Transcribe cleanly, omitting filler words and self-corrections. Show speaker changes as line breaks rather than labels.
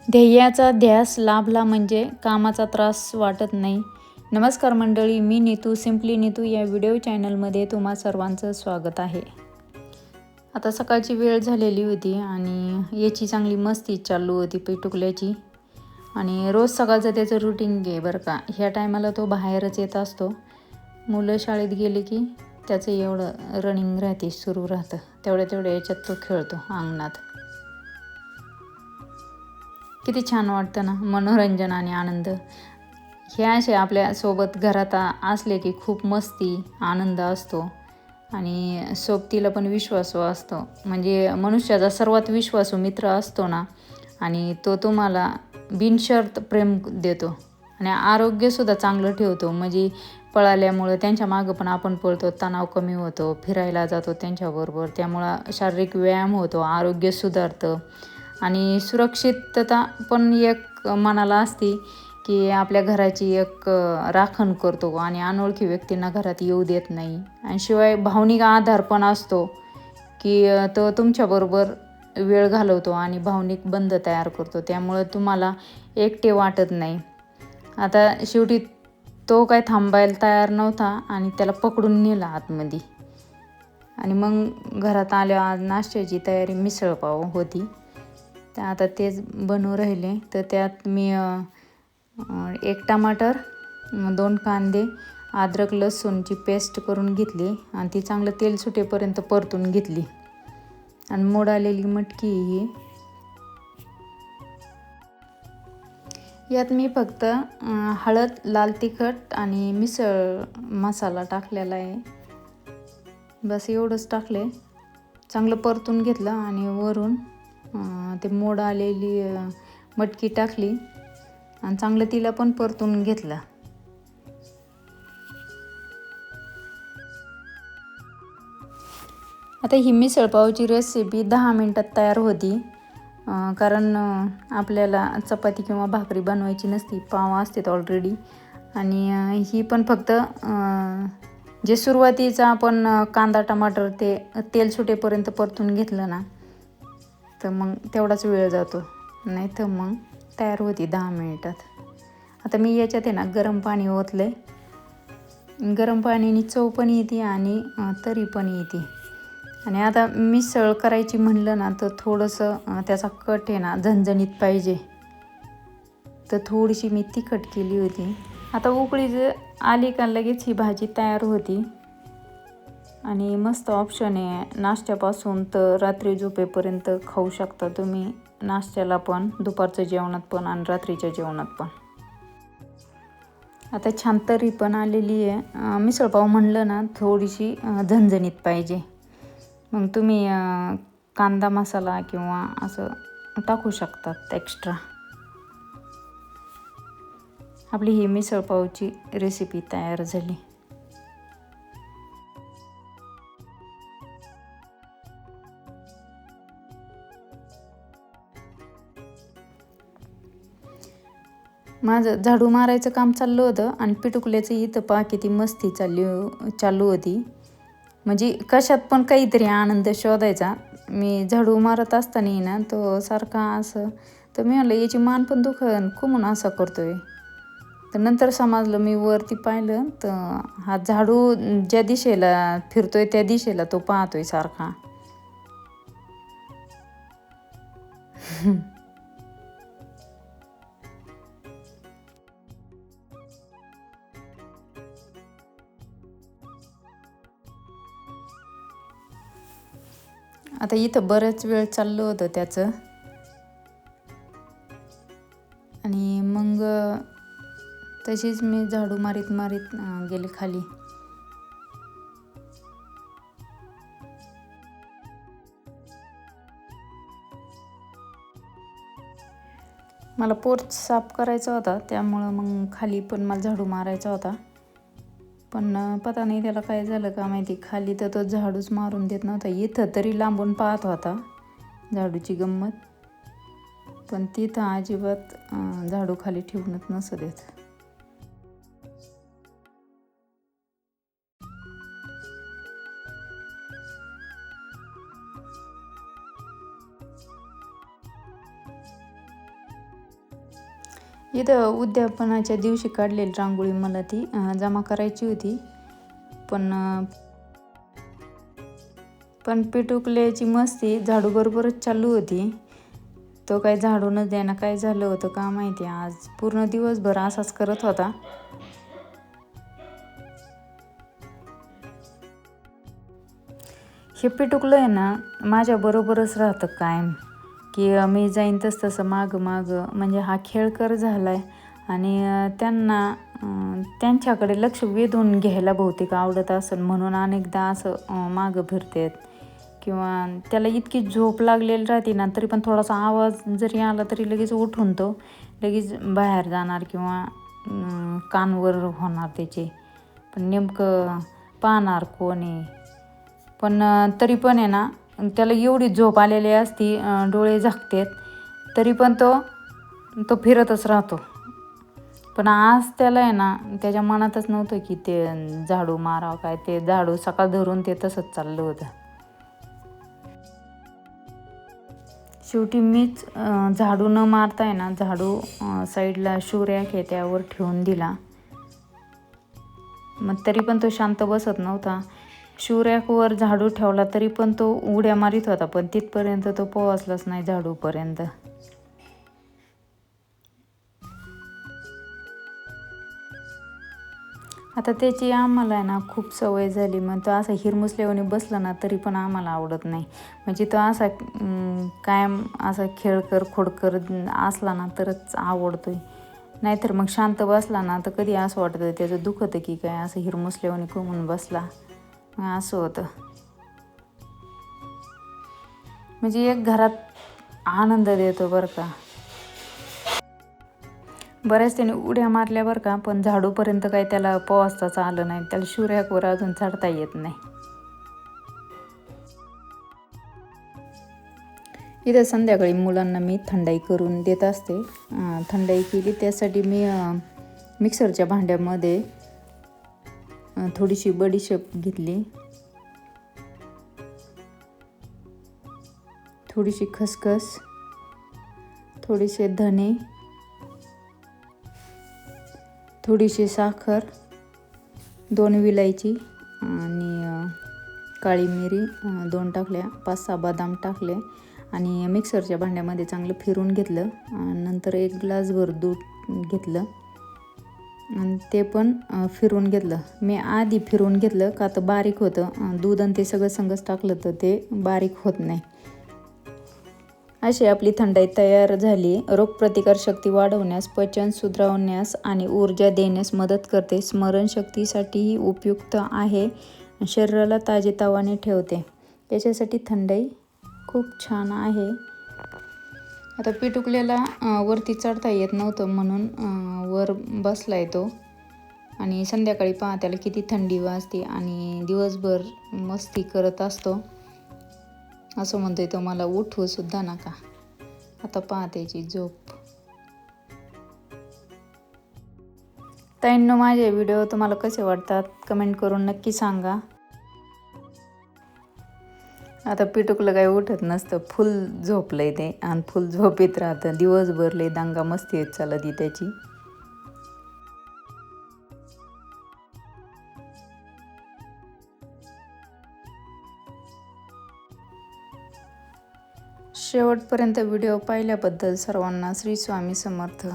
ध्येयाचा ध्यास लाभला म्हणजे कामाचा त्रास वाटत नाही. नमस्कार मंडळी, मी नीतू, सिम्पली नीतू या व्हिडिओ चॅनलमध्ये तुम्हा सर्वांचं स्वागत आहे. आता सकाळची वेळ झालेली होती आणि याची चांगली मस्ती चालू होती पेटुकल्याची. आणि रोज सकाळचं त्याचं रुटीन घे बरं का. ह्या टायमाला तो बाहेरच येत असतो. मुलं शाळेत गेले की त्याचं एवढं रनिंग राहते, सुरू राहतं. तेवढ्या याच्यात तो खेळतो अंगणात. किती छान वाटतं ना, मनोरंजन आणि आनंद. हे असे आपल्यासोबत घरात असले की खूप मस्ती आनंद असतो आणि सोबतीला पण विश्वासू असतो. म्हणजे मनुष्याचा सर्वात विश्वासू मित्र असतो ना, आणि तो तुम्हाला बिनशर्त प्रेम देतो आणि आरोग्यसुद्धा चांगलं ठेवतो. म्हणजे पळाल्यामुळं त्यांच्या मागं पण आपण पळतो, तणाव कमी होतो, फिरायला जातो त्यांच्याबरोबर, त्यामुळं शारीरिक व्यायाम होतो, आरोग्य सुधारतं आणि सुरक्षितता पण एक मनाला असते की आपल्या घराची एक राखण करतो आणि अनोळखी व्यक्तींना घरात येऊ देत नाही. आणि शिवाय भावनिक आधार पण असतो की तो तुमच्याबरोबर वेळ घालवतो आणि भावनिक बंध तयार करतो, त्यामुळं तुम्हाला एकटे वाटत नाही. आता शेवटी तो काय थांबायला तयार नव्हता आणि त्याला पकडून नेला आतमध्ये. आणि मग घरात आल्यावर आज नाश्त्याची तयारी मिसळपाव होती, तर आता तेच बनवू राहिले. तर त्यात मी 1 टमाटर, 2 कांदे, अद्रक लसूणची पेस्ट करून घेतली आणि ती चांगलं तेल सुटेपर्यंत परतून घेतली. आणि मोड आलेली मटकी ही. यात मी फक्त हळद, लाल तिखट आणि मिसळ मसाला टाकलेला आहे. बस एवढंच टाकले. चांगलं परतून घेतलं आणि वरून ते मोड आलेली मटकी टाकली आणि चांगलं तिला पण परतून घेतलं. आता ही मिसळपावची रेसिपी 10 मिनटात तयार होती. कारण आपल्याला चपाती किंवा भाकरी बनवायची नसती, पाव असतात ऑलरेडी. आणि ही पण फक्त जे सुरुवातीचा आपण कांदा टमाटर ते तेल सुटेपर्यंत परतून घेतलं ना, तर मग तेवढाच वेळ जातो, नाही तर मग तयार होती 10 मिनिटात. आता मी याच्यात आहे ना गरम पाणी ओतलं. गरम पाण्याने चव पण येते आणि तरी पण येते. आणि आता मिसळ करायची म्हणलं ना, तर थोडंसं त्याचा कट आहे ना झणझणीत पाहिजे, तर थोडीशी मी तिखट केली होती. आता उकळी आली का लगेच ही भाजी तयार होती. आणि मस्त ऑप्शन आहे, नाश्त्यापासून तर रात्री झोपेपर्यंत खाऊ शकता तुम्ही. नाश्त्याला पण, दुपारच्या जेवणात पण आणि रात्रीच्या जेवणात पण. आता छान तरी पण आलेली आहे. मिसळपाव म्हणलं ना थोडीशी झणझणीत पाहिजे, मग तुम्ही कांदा मसाला किंवा असं टाकू शकतात एक्स्ट्रा. आपली ही मिसळपावची रेसिपी तयार झाली. माझं झाडू मारायचं काम चाललं होतं आणि पिटुकल्याचं इथं पहा किती मस्ती चालू होती. म्हणजे कशात पण काहीतरी आनंद शोधायचा. मी झाडू मारत असताना ना तो सारखा असं, तर मी म्हणलं याची मान पण दुखन खूप म्हणून असं करतोय. तर नंतर समजलं, मी वरती पाहिलं तर हा झाडू ज्या दिशेला फिरतोय त्या दिशेला तो पाहतोय सारखा. आता इथं बराच वेळ चाललं होतं त्याचं. आणि मग तशीच मी झाडू मारीत गेले खाली. मला पोर्च साफ करायचा होता, त्यामुळं मग खाली पण मला झाडू मारायचा होता. पण पता नाही त्याला काय झालं का माहिती, खाली तर तो झाडूच मारून देत नव्हता. इथं तरी लांबून पाहत होता झाडूची गंमत, पण तिथं अजिबात झाडू खाली ठेवूनच नसत देत. इथं उद्यापनाच्या दिवशी काढलेली रांगोळी मला ती जमा करायची होती, पण पिटुकल्याची मस्ती झाडूबरोबरच चालू होती. तो काय झाडूनच द्यायना, काय झालं होतं का माहिती. आज पूर्ण दिवसभर असाच करत होता. हे पिटुकलं आहे ना माझ्याबरोबरच राहतं कायम, की मी जाईन तसं मागं म्हणजे हा खेळकर झाला आहे आणि त्यांच्याकडे लक्ष वेधून घ्यायला बहुतेक आवडत असेल म्हणून अनेकदा असं मागं फिरतात. किंवा त्याला इतकी झोप लागलेली राहते ना, तरी पण थोडासा आवाज जरी आला तरी लगेच उठून तो लगेच बाहेर जाणार किंवा कानवर होणार त्याचे. पण नेमकं पाहणार कोणी. पण तरी पण आहे ना, त्याला एवढी झोप आलेली असती, डोळे झाकतात तरी पण तो फिरतच राहतो. पण आज त्याला आहे ना, त्याच्या मनातच नव्हतं की ते झाडू मारावं काय. ते झाडू सकाळ धरून ते तसंच चाललं होतं. शेवटी मीच झाडू न मारता आहे ना, झाडू साईडला शूरॅक आहे त्यावर ठेवून दिला. मग तरी पण तो शांत बसत नव्हता. शूरॅकवर झाडू ठेवला तरी पण तो उड्या मारीत होता, पण तिथपर्यंत तो पोहोचलाच नाही झाडूपर्यंत. आता त्याची आम्हाला आहे ना खूप सवय झाली. मग तो असा हिरमुसल्यावानी बसला ना तरी पण आम्हाला आवडत नाही. म्हणजे तो असा कायम असा खेळकर खोडकर असला ना तरच आवडतोय. नाहीतर मग शांत बसला ना तर कधी असं वाटतं त्याचं दुखतं की काय, असं हिरमुसल्यावानी घुमून बसला असं होतं. म्हणजे एक घरात आनंद देतो बरं का. बऱ्याच त्याने उड्या मारल्या बरं का, पण झाडूपर्यंत काही त्याला पोहोचताच आलं नाही. त्याला शूरॅकवर अजून चढता येत नाही. इथं संध्याकाळी मुलांना मी थंडाई करून देत असते. थंडाई केली त्यासाठी मी मिक्सरच्या भांड्यामध्ये थोडीशी बडीशेप घेतली, थोडीशी खसखस, थोडेसे धने, थोडीशी साखर, 2 विलायची आणि काळी मिरी 2 टाकल्या, 5-6 बदाम टाकले आणि मिक्सरच्या भांड्यामध्ये चांगलं फिरून घेतलं. नंतर 1 ग्लासभर दूध घेतलं आणि ते पण फिरून घेतलं. मी आधी फिरून घेतलं का तर बारीक होतं. दूध आणि ते सगळं संगच टाकलं तर ते बारीक होत नाही. अशी आपली थंडाई तयार झाली. रोगप्रतिकारशक्ती वाढवण्यास, पचन सुधारण्यास आणि ऊर्जा देण्यास मदत करते. स्मरणशक्तीसाठीही उपयुक्त आहे. शरीराला ताजेतवाने ठेवते. याच्यासाठी थंडाई खूप छान आहे. आता पिटुकल्याला वरती चढता येत नव्हतं म्हणून वर बसलाय तो. आणि संध्याकाळी पहा त्याला किती थंडी वाजते आणि दिवसभर मस्ती करत असतो. असं म्हणतोय तो, मला उठवू सुद्धा नका. आता पहा त्याची झोप. ताईंनो, माझे व्हिडिओ तुम्हाला कसे वाटतात कमेंट करून नक्की सांगा. आता पिटुकलं काही उठत नसतं, फुल झोपलंय ते आणि फुल झोपेत राहतं. दिवसभर लय दंगा मस्ती येत चालती त्याची. शेवटपर्यंत व्हिडिओ पाहिल्याबद्दल सर्वांना श्री स्वामी समर्थ.